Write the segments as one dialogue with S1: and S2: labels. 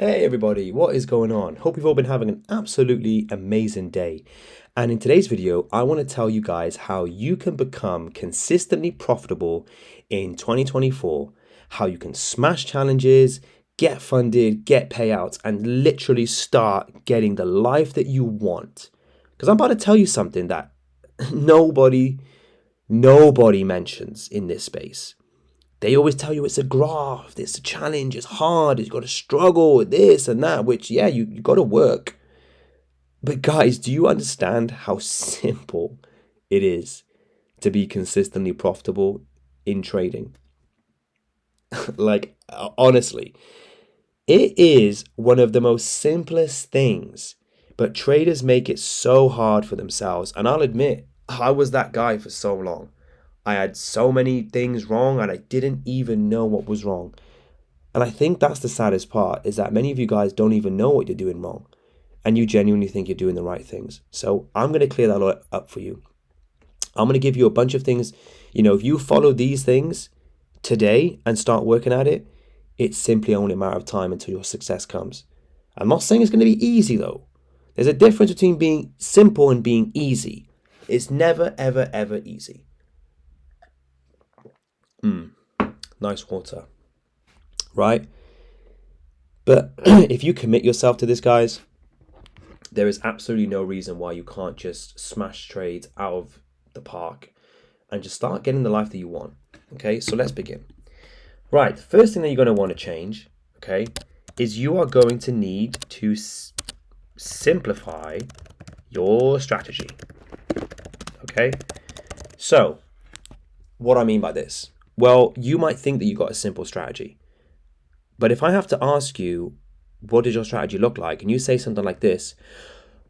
S1: Hey everybody, what is going on? Hope you've all been having an absolutely amazing day. And in today's video, I want to tell you guys how you can become consistently profitable in 2024, how you can smash challenges, get funded, get payouts, and literally start getting the life that you want. Because I'm about to tell you something that nobody, nobody mentions in this space. They always tell you it's a graft, it's a challenge, it's hard, you've got to struggle with this and that, which, yeah, you got to work. But guys, do you understand how simple it is to be consistently profitable in trading? Honestly, it is one of the most simplest things, but traders make it so hard for themselves. And I'll admit, I was that guy for so long. I had so many things wrong and I didn't even know what was wrong. And I think that's the saddest part is that many of you guys don't even know what you're doing wrong and you genuinely think you're doing the right things. So I'm going to clear that up for you. I'm going to give you a bunch of things. If you follow these things today and start working at it, it's simply only a matter of time until your success comes. I'm not saying it's going to be easy though. There's a difference between being simple and being easy. It's never, ever, ever easy. Nice water, right? But if you commit yourself to this, guys, there is absolutely no reason why you can't just smash trades out of the park and just start getting the life that you want. Okay, so let's begin. Right, first thing that you're going to want to change, okay, is you are going to need to simplify your strategy. Okay, so what do I mean by this? Well, you might think that you got a simple strategy, but if I have to ask you, what does your strategy look like? And you say something like this,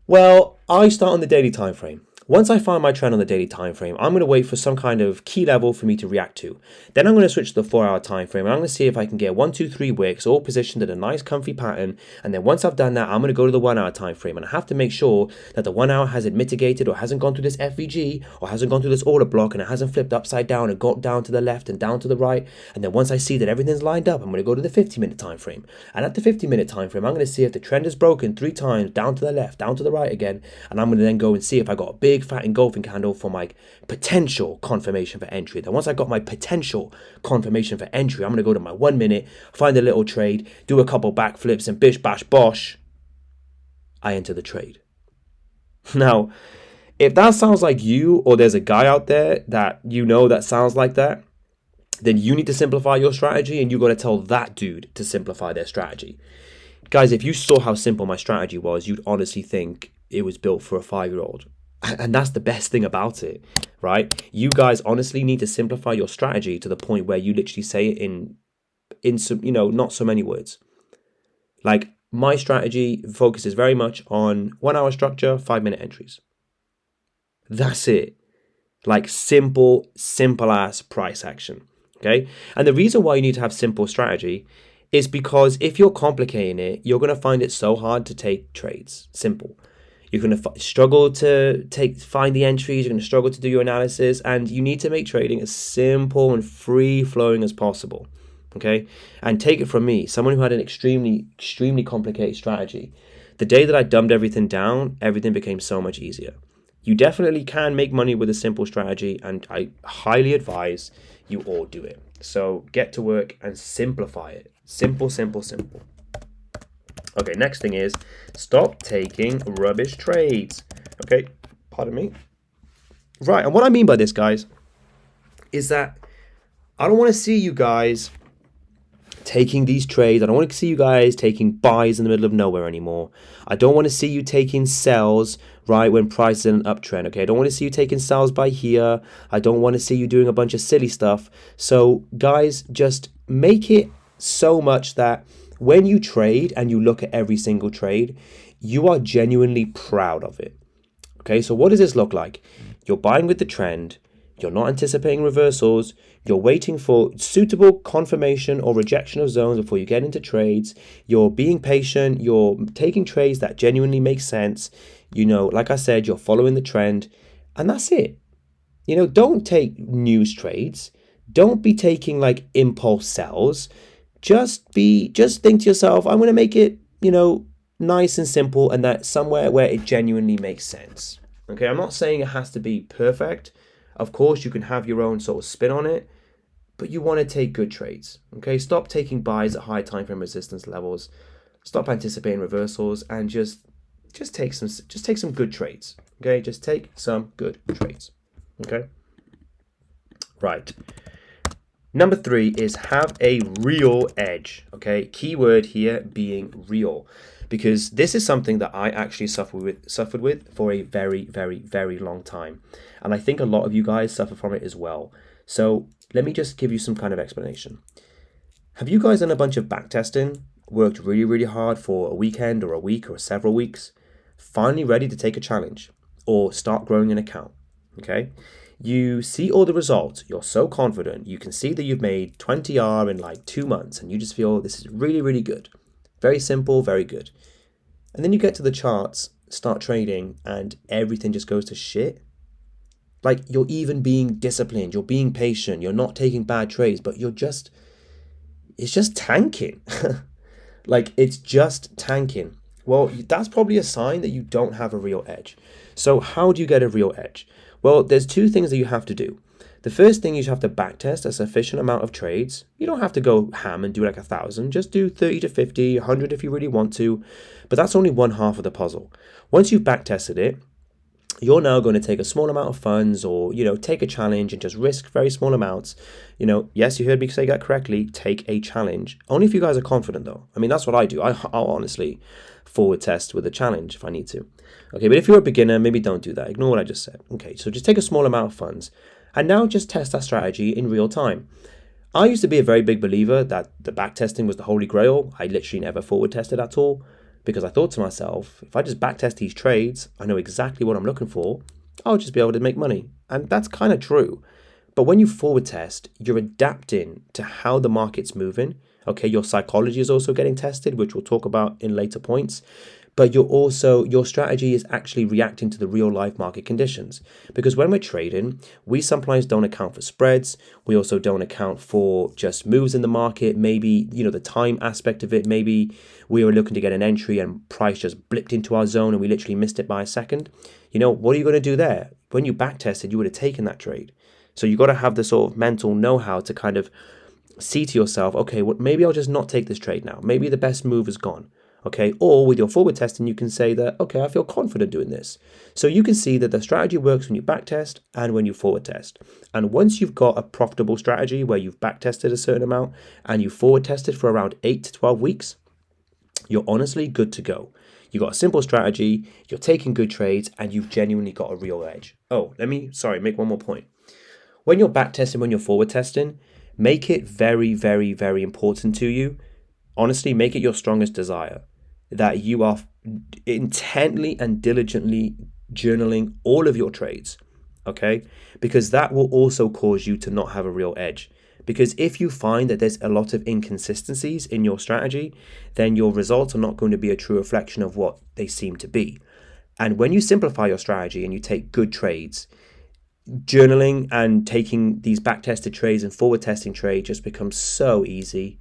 S1: well, I start on the daily time frame. Once I find my trend on the daily time frame, I'm going to wait for some kind of key level for me to react to. Then I'm going to switch to the 4-hour time frame and I'm going to see if I can get 1, 2, 3 wicks all positioned in a nice comfy pattern. And then once I've done that, I'm going to go to the 1-hour time frame and I have to make sure that the 1 hour hasn't mitigated or hasn't gone through this FVG or hasn't gone through this order block and it hasn't flipped upside down and got down to the left and down to the right. And then once I see that everything's lined up, I'm going to go to the 50-minute time frame. And at the 50-minute time frame, I'm going to see if the trend is broken 3 times down to the left, down to the right again. And I'm going to then go and see if I got a big fat engulfing candle for my potential confirmation for entry. Then once I got my potential confirmation for entry, I'm going to go to my 1 minute, find a little trade, do a couple backflips and bish bash bosh, I enter the trade. Now, if that sounds like you or there's a guy out there that that sounds like that, then you need to simplify your strategy and you got to tell that dude to simplify their strategy. Guys, if you saw how simple my strategy was, you'd honestly think it was built for a 5-year-old. And that's the best thing about it, right? You guys honestly need to simplify your strategy to the point where you literally say it in some, not so many words. Like my strategy focuses very much on 1-hour structure, 5-minute entries. That's it. Like simple ass price action. Okay. And the reason why you need to have simple strategy is because if you're complicating it, you're going to find it so hard to take trades. Simple. You're going to struggle to find the entries. You're going to struggle to do your analysis, and you need to make trading as simple and free flowing as possible. Okay, and take it from me, someone who had an extremely complicated strategy. The day that I dumbed everything down, everything became so much easier. You definitely can make money with a simple strategy, and I highly advise you all do it. So get to work and simplify it. Simple, simple, simple. Okay, next thing is stop taking rubbish trades. Okay, pardon me. Right, and what I mean by this, guys, is that I don't want to see you guys taking these trades. I don't want to see you guys taking buys in the middle of nowhere anymore. I don't want to see you taking sells, right, when price is in an uptrend, okay? I don't want to see you taking sells by here. I don't want to see you doing a bunch of silly stuff. So, guys, just make it so much that when you trade and you look at every single trade, you are genuinely proud of it. Okay, so what does this look like? You're buying with the trend, you're not anticipating reversals, you're waiting for suitable confirmation or rejection of zones before you get into trades, you're being patient, you're taking trades that genuinely make sense, like I said, you're following the trend, and that's it. Don't take news trades, don't be taking like impulse sells. just think to yourself, I'm going to make it, nice and simple, and that somewhere where it genuinely makes sense. Okay, I'm not saying it has to be perfect. Of course, you can have your own sort of spin on it, but you want to take good trades. Okay, stop taking buys at high time frame resistance levels. Stop anticipating reversals and just take some good trades. Okay, just take some good trades. Okay, right. Number 3 is have a real edge. Okay, keyword here being real, because this is something that I actually suffered with for a very, very, very long time, and I think a lot of you guys suffer from it as well. So let me just give you some kind of explanation. Have you guys done a bunch of backtesting, worked really, really hard for a weekend or a week or several weeks, finally ready to take a challenge or start growing an account? Okay, you see all the results, you're so confident, you can see that you've made 20R in like 2 months, and you just feel this is really, really good. Very simple, very good. And then you get to the charts, start trading, and everything just goes to shit. Like, you're even being disciplined, you're being patient, you're not taking bad trades, but it's just tanking. Like, it's just tanking. Well, that's probably a sign that you don't have a real edge. So how do you get a real edge? Well, there's 2 things that you have to do. The first thing is you have to backtest a sufficient amount of trades. You don't have to go ham and do like 1,000. Just do 30 to 50, 100 if you really want to. But that's only one half of the puzzle. Once you've backtested it, you're now going to take a small amount of funds, or, take a challenge and just risk very small amounts. Yes, you heard me say that correctly. Take a challenge. Only if you guys are confident, though. I mean, that's what I do. I'll honestly forward test with a challenge if I need to. Okay, but if you're a beginner, maybe don't do that. Ignore what I just said. Okay, so just take a small amount of funds and now just test that strategy in real time. I used to be a very big believer that the backtesting was the holy grail. I literally never forward tested at all, because I thought to myself, if I just backtest these trades, I know exactly what I'm looking for, I'll just be able to make money. And that's kind of true. But when you forward test, you're adapting to how the market's moving. Okay, your psychology is also getting tested, which we'll talk about in later points. But your strategy is actually reacting to the real life market conditions. Because when we're trading, we sometimes don't account for spreads. We also don't account for just moves in the market. Maybe, the time aspect of it. Maybe we were looking to get an entry and price just blipped into our zone and we literally missed it by a second. What are you going to do there? When you backtested, you would have taken that trade. So you've got to have the sort of mental know-how to kind of see to yourself, okay, well, maybe I'll just not take this trade now. Maybe the best move is gone. Okay, or with your forward testing, you can say that, okay, I feel confident doing this. So you can see that the strategy works when you backtest and when you forward test. And once you've got a profitable strategy where you've backtested a certain amount and you forward tested for around 8 to 12 weeks, you're honestly good to go. You've got a simple strategy, you're taking good trades, and you've genuinely got a real edge. Oh, make one more point. When you're backtesting, when you're forward testing, make it very, very, very important to you. Honestly, make it your strongest desire that you are intently and diligently journaling all of your trades, okay? Because that will also cause you to not have a real edge. Because if you find that there's a lot of inconsistencies in your strategy, then your results are not going to be a true reflection of what they seem to be. And when you simplify your strategy and you take good trades, journaling and taking these back-tested trades and forward testing trades just becomes so easy.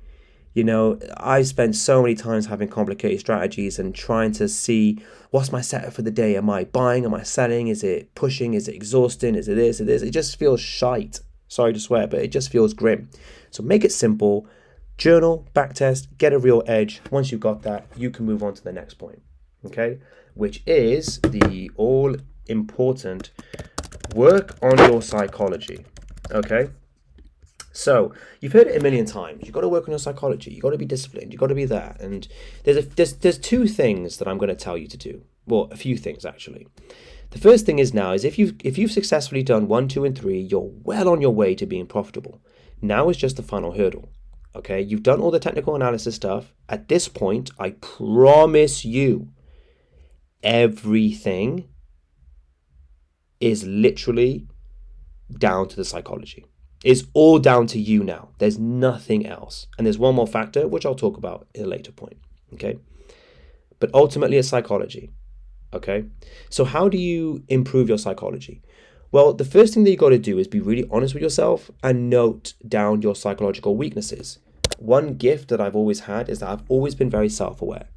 S1: I spent so many times having complicated strategies and trying to see what's my setup for the day. Am I buying? Am I selling? Is it pushing? Is it exhausting? Is it this? It just feels shite. Sorry to swear, but it just feels grim. So make it simple. Journal, backtest, get a real edge. Once you've got that, you can move on to the next point, okay? Which is the all-important work on your psychology, okay? So you've heard it a million times. You've got to work on your psychology. You've got to be disciplined. You've got to be that. And there's 2 things that I'm going to tell you to do. Well, a few things actually. The first thing is if you've successfully done 1, 2, and 3, you're well on your way to being profitable. Now is just the final hurdle. Okay, you've done all the technical analysis stuff. At this point, I promise you, everything is literally down to the psychology. It's all down to you now. There's nothing else. And there's one more factor, which I'll talk about in a later point. Okay. But ultimately, it's psychology. Okay. So how do you improve your psychology? Well, the first thing that you got to do is be really honest with yourself and note down your psychological weaknesses. one gift that I've always had is that I've always been very self-aware.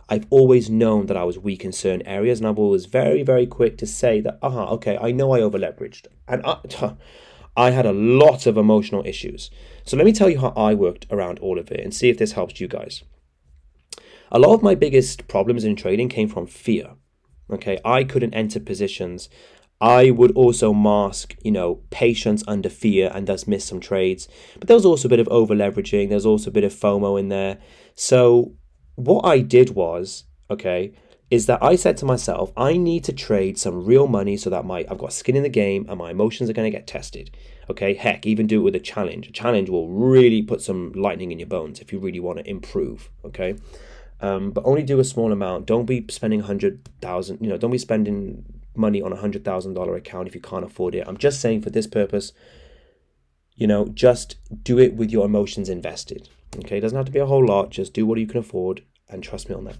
S1: I've always known that I was weak in certain areas, and I'm always very, very quick to say that, okay, I know I over-leveraged. And I had a lot of emotional issues. So let me tell you how I worked around all of it and see if this helps you guys. A lot of my biggest problems in trading came from fear. Okay, I couldn't enter positions. I would also mask, patience under fear and thus miss some trades. But there was also a bit of over leveraging. There's also a bit of FOMO in there. So what I did was, is that I said to myself, I need to trade some real money so that I've got skin in the game and my emotions are going to get tested. Okay, heck, even do it with a challenge. A challenge will really put some lightning in your bones if you really want to improve. Okay. But only do a small amount. Don't be spending 100,000, don't be spending money on $100,000 account if you can't afford it. I'm just saying for this purpose, just do it with your emotions invested. Okay, it doesn't have to be a whole lot. Just do what you can afford and trust me on that.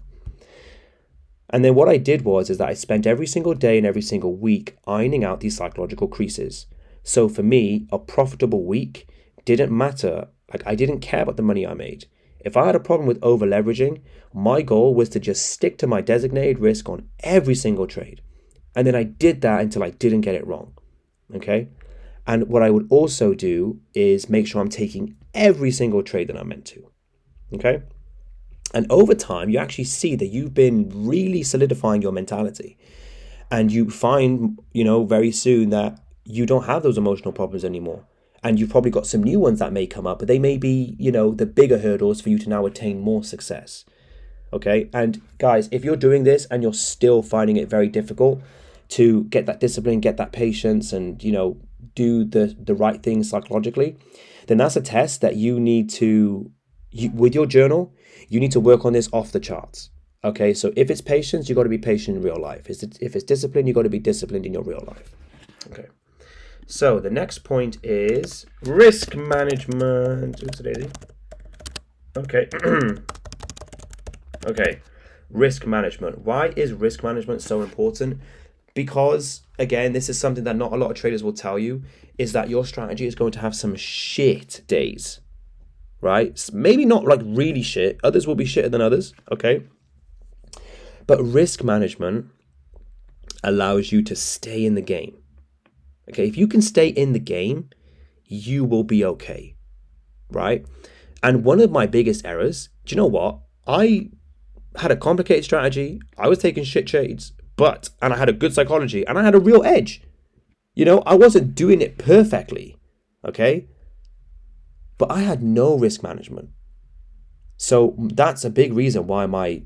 S1: And then what I did is that I spent every single day and every single week ironing out these psychological creases. So for me, a profitable week didn't matter. Like, I didn't care about the money I made. If I had a problem with over leveraging, my goal was to just stick to my designated risk on every single trade. And then I did that until I didn't get it wrong. Okay. And what I would also do is make sure I'm taking every single trade that I'm meant to. Okay. And over time, you actually see that you've been really solidifying your mentality. And you find, very soon that you don't have those emotional problems anymore. And you've probably got some new ones that may come up, but they may be, the bigger hurdles for you to now attain more success. Okay. And guys, if you're doing this and you're still finding it very difficult to get that discipline, get that patience, and, do the right things psychologically, then that's a test that you need to, with your journal, you need to work on this off the charts. Okay. So if it's patience, you got to be patient in real life. If it's discipline, you got to be disciplined in your real life. Okay. So the next point is risk management. Oops, daisy. Okay. Okay. Risk management. Why is risk management so important? Because, again, this is something that not a lot of traders will tell you, is that your strategy is going to have some shit days, right? Maybe not like really shit. Others will be shitter than others. Okay. But risk management allows you to stay in the game. Okay, if you can stay in the game, you will be okay, right? And one of my biggest errors, do you know what? I had a complicated strategy. I was taking shit trades, and I had a good psychology and I had a real edge. I wasn't doing it perfectly, okay? But I had no risk management. So that's a big reason why my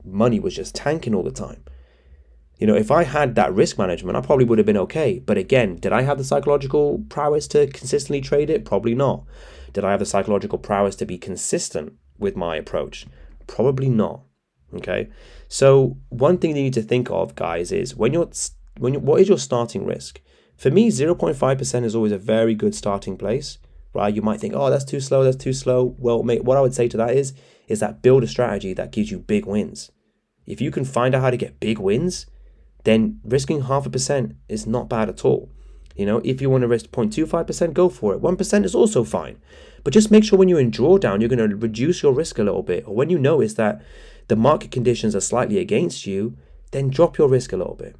S1: money was just tanking all the time. If I had that risk management, I probably would have been okay. But again, did I have the psychological prowess to consistently trade it? Probably not. Did I have the psychological prowess to be consistent with my approach? Probably not. Okay. So one thing you need to think of, guys, is what is your starting risk? For me, 0.5% is always a very good starting place, right? You might think, oh, that's too slow. That's too slow. Well, mate, what I would say to that is that build a strategy that gives you big wins. If you can find out how to get big wins, then risking 0.5% is not bad at all. If you want to risk 0.25%, go for it. 1% is also fine. But just make sure when you're in drawdown, you're going to reduce your risk a little bit. Or when you notice that the market conditions are slightly against you, then drop your risk a little bit.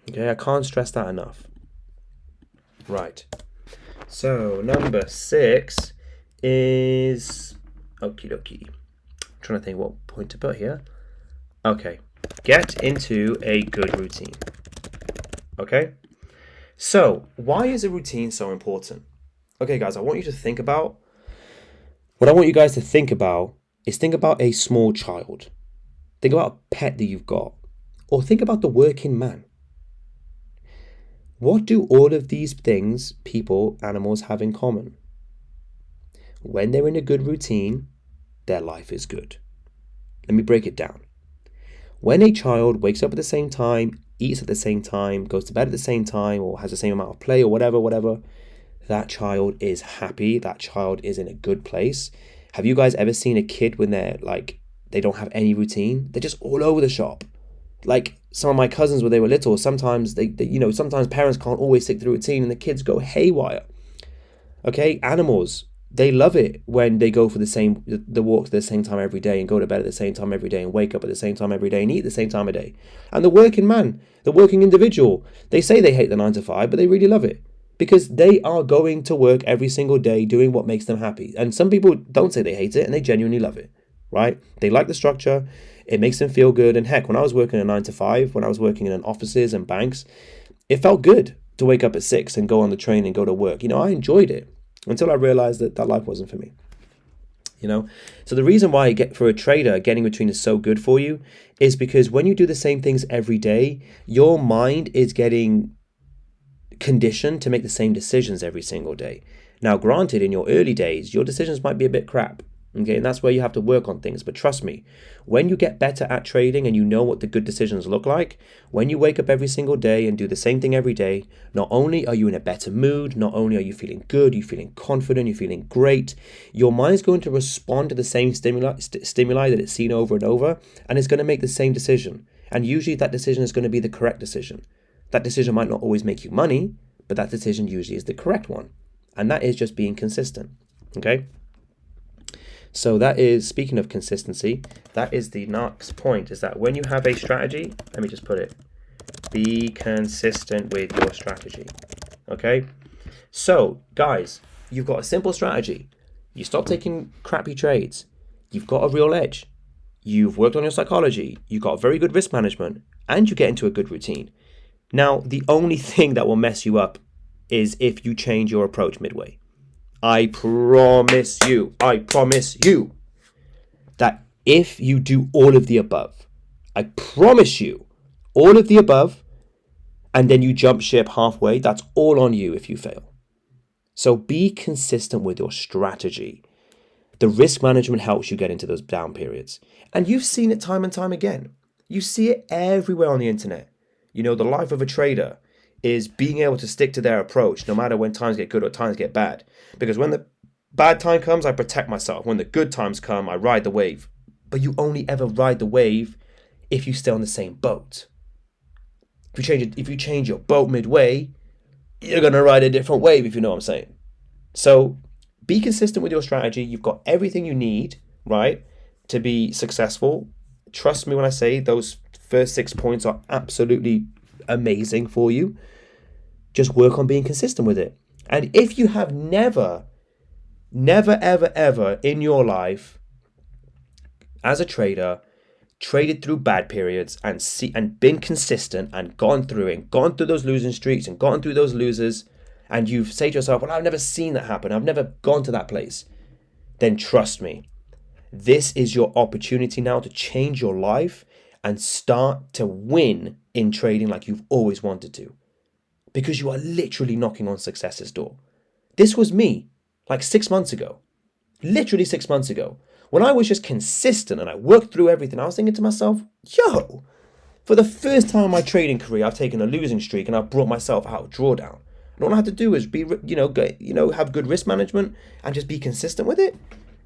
S1: Okay, I can't stress that enough. Right. So number 6 is okie dokie. Trying to think what point to put here. Okay. Get into a good routine. Okay? So, why is a routine so important? Okay, guys, what I want you guys to think about is think about a small child. Think about a pet that you've got. Or think about the working man. What do all of these things, people, animals, have in common? When they're in a good routine, their life is good. Let me break it down. When a child wakes up at the same time, eats at the same time, goes to bed at the same time, or has the same amount of play or whatever, that child is happy. That child is in a good place. Have you guys ever seen a kid when they don't have any routine? They're just all over the shop. Like some of my cousins when they were little, sometimes sometimes parents can't always stick to the routine and the kids go haywire. Okay, animals, They love it when they go for the walks at the same time every day and go to bed at the same time every day and wake up at the same time every day and eat at the same time of day. And the working man, the working individual, they say they hate the 9 to 5, but they really love it because they are going to work every single day doing what makes them happy. And some people don't say they hate it and they genuinely love it, right? They like the structure. It makes them feel good. And heck, when I was working a 9 to 5, when I was working in offices and banks, it felt good to wake up at 6 and go on the train and go to work. I enjoyed it until I realized that life wasn't for me. So the reason why for a trader, getting between is so good for you is because when you do the same things every day, your mind is getting conditioned to make the same decisions every single day. Now, granted, in your early days, your decisions might be a bit crap. Okay, and that's where you have to work on things. But trust me, when you get better at trading and you know what the good decisions look like, when you wake up every single day and do the same thing every day, not only are you in a better mood, not only are you feeling good, you're feeling confident, you're feeling great, your mind's going to respond to the same stimuli that it's seen over and over, and it's going to make the same decision. And usually that decision is going to be the correct decision. That decision might not always make you money, but that decision usually is the correct one. And that is just being consistent. Okay? So that is, speaking of consistency, that is the next point, is that when you have a strategy, let me just put it, be consistent with your strategy. Okay? So, guys, you've got a simple strategy. You stop taking crappy trades. You've got a real edge. You've worked on your psychology. You've got very good risk management. And you get into a good routine. Now, the only thing that will mess you up is if you change your approach midway. I promise you that if you do all of the above, I promise you all of the above, and then you jump ship halfway, that's all on you if you fail. So be consistent with your strategy. The risk management helps you get into those down periods. And you've seen it time and time again. You see it everywhere on the internet. The life of a trader is being able to stick to their approach no matter when times get good or times get bad. Because when the bad time comes, I protect myself. When the good times come, I ride the wave. But you only ever ride the wave if you stay on the same boat. If you change your boat midway, you're going to ride a different wave, if you know what I'm saying. So be consistent with your strategy. You've got everything you need, right, to be successful. Trust me when I say those first 6 points are absolutely amazing for you. Just work on being consistent with it. And if you have never, ever in your life as a trader traded through bad periods and been consistent and gone through those losing streaks and gone through those losers, and you say to yourself, well, I've never seen that happen, I've never gone to that place, then trust me, this is your opportunity now to change your life and start to win in trading like you've always wanted to. Because you are literally knocking on success's door. This was me, like 6 months ago. Literally 6 months ago. When I was just consistent and I worked through everything, I was thinking to myself, yo, for the first time in my trading career, I've taken a losing streak and I've brought myself out of drawdown. And all I had to do is have good risk management and just be consistent with it.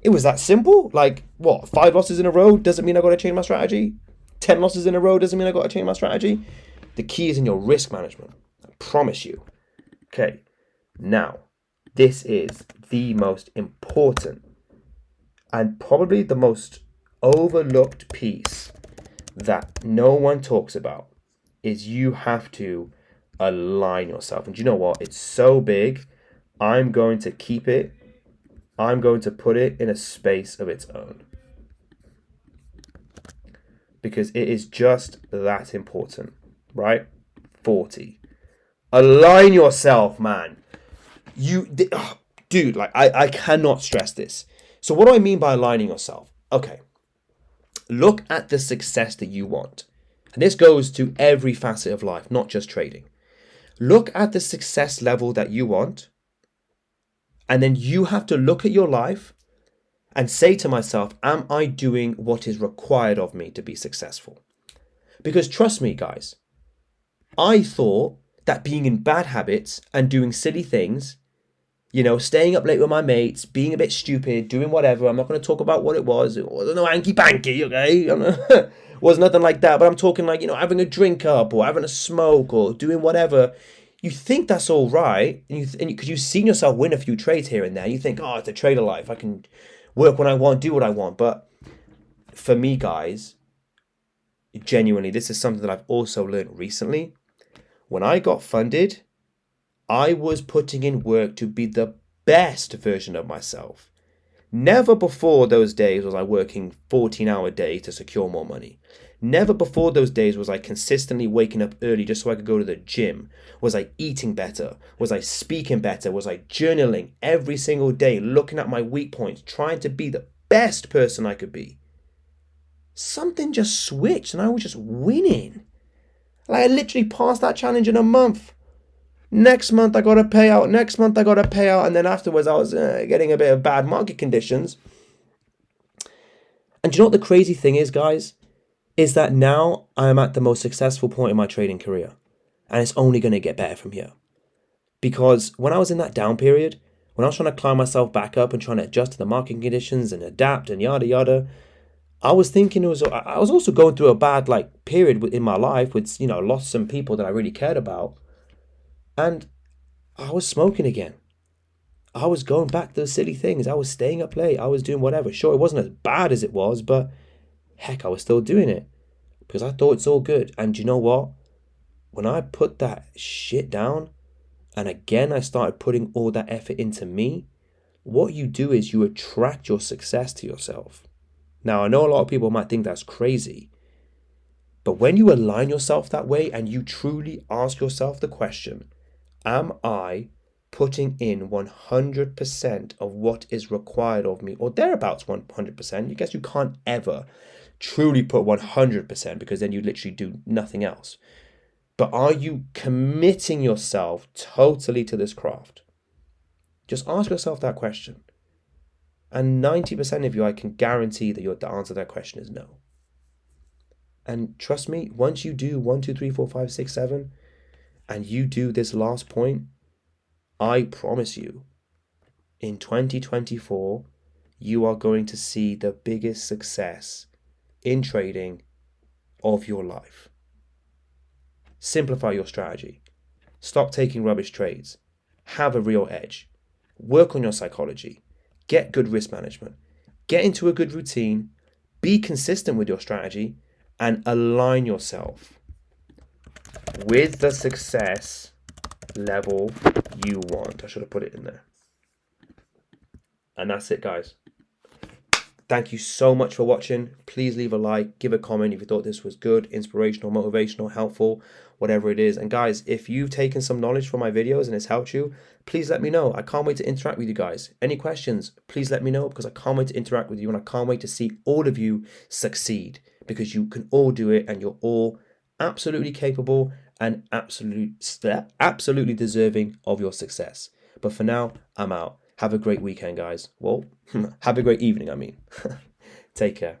S1: It was that simple. Like, 5 losses in a row doesn't mean I got to change my strategy. 10 losses in a row doesn't mean I got to change my strategy. The key is in your risk management. I promise you. Okay, now, this is the most important and probably the most overlooked piece that no one talks about is you have to align yourself. And you know what? It's so big. I'm going to keep it. I'm going to put it in a space of its own. Because it is just that important, right? 40. Align yourself, man. Dude, I cannot stress this. So what do I mean by aligning yourself? Okay. Look at the success that you want. And this goes to every facet of life, not just trading. Look at the success level that you want. And then you have to look at your life and say to myself, am I doing what is required of me to be successful? Because trust me, guys, I thought that being in bad habits and doing silly things, staying up late with my mates, being a bit stupid, doing whatever, I'm not going to talk about what it was. It wasn't no hanky-panky, okay? Was nothing like that, but I'm talking like, having a drink up or having a smoke or doing whatever. you think that's all right, and because you've seen yourself win a few trades here and there, you think, oh, it's a trader life. I can work when I want, do what I want. But for me, guys, genuinely, this is something that I've also learned recently. When I got funded, I was putting in work to be the best version of myself. Never before those days was I working 14-hour days to secure more money. Never before those days was I consistently waking up early just so I could go to the gym. Was I eating better? Was I speaking better? Was I journaling every single day, looking at my weak points, trying to be the best person I could be? Something just switched and I was just winning. Like, I literally passed that challenge in a month. Next month I got a payout. Next month I got a payout. And then afterwards I was getting a bit of bad market conditions. And do you know what the crazy thing is, guys? Is that now I am at the most successful point in my trading career. And it's only going to get better from here. Because when I was in that down period, when I was trying to climb myself back up and trying to adjust to the market conditions and adapt and yada yada, I was thinking I was also going through a bad period in my life with, lost some people that I really cared about. And I was smoking again. I was going back to the silly things. I was staying up late. I was doing whatever. Sure, it wasn't as bad as it was, but heck, I was still doing it because I thought it's all good. And you know what? When I put that shit down and again I started putting all that effort into me, what you do is you attract your success to yourself. Now, I know a lot of people might think that's crazy, but when you align yourself that way and you truly ask yourself the question, am I putting in 100% of what is required of me, or thereabouts 100%? I guess you can't ever truly put 100% because then you literally do nothing else. But are you committing yourself totally to this craft? Just ask yourself that question. And 90% of you, I can guarantee that the answer to that question is no. And trust me, once you do 1, 2, 3, 4, 5, 6, 7, and you do this last point, I promise you, in 2024, you are going to see the biggest success in trading of your life. Simplify your strategy. Stop taking rubbish trades. Have a real edge. Work on your psychology. Get good risk management. Get into a good routine. Be consistent with your strategy and align yourself with the success level you want. I should have put it in there. And that's it, guys. Thank you so much for watching. Please leave a like, give a comment if you thought this was good, inspirational, motivational, helpful, whatever it is. And guys, if you've taken some knowledge from my videos and it's helped you, please let me know. I can't wait to interact with you guys. Any questions, please let me know because I can't wait to interact with you and I can't wait to see all of you succeed because you can all do it and you're all absolutely capable and absolutely deserving of your success. But for now, I'm out. Have a great weekend, guys. Well, have a great evening, I mean. Take care.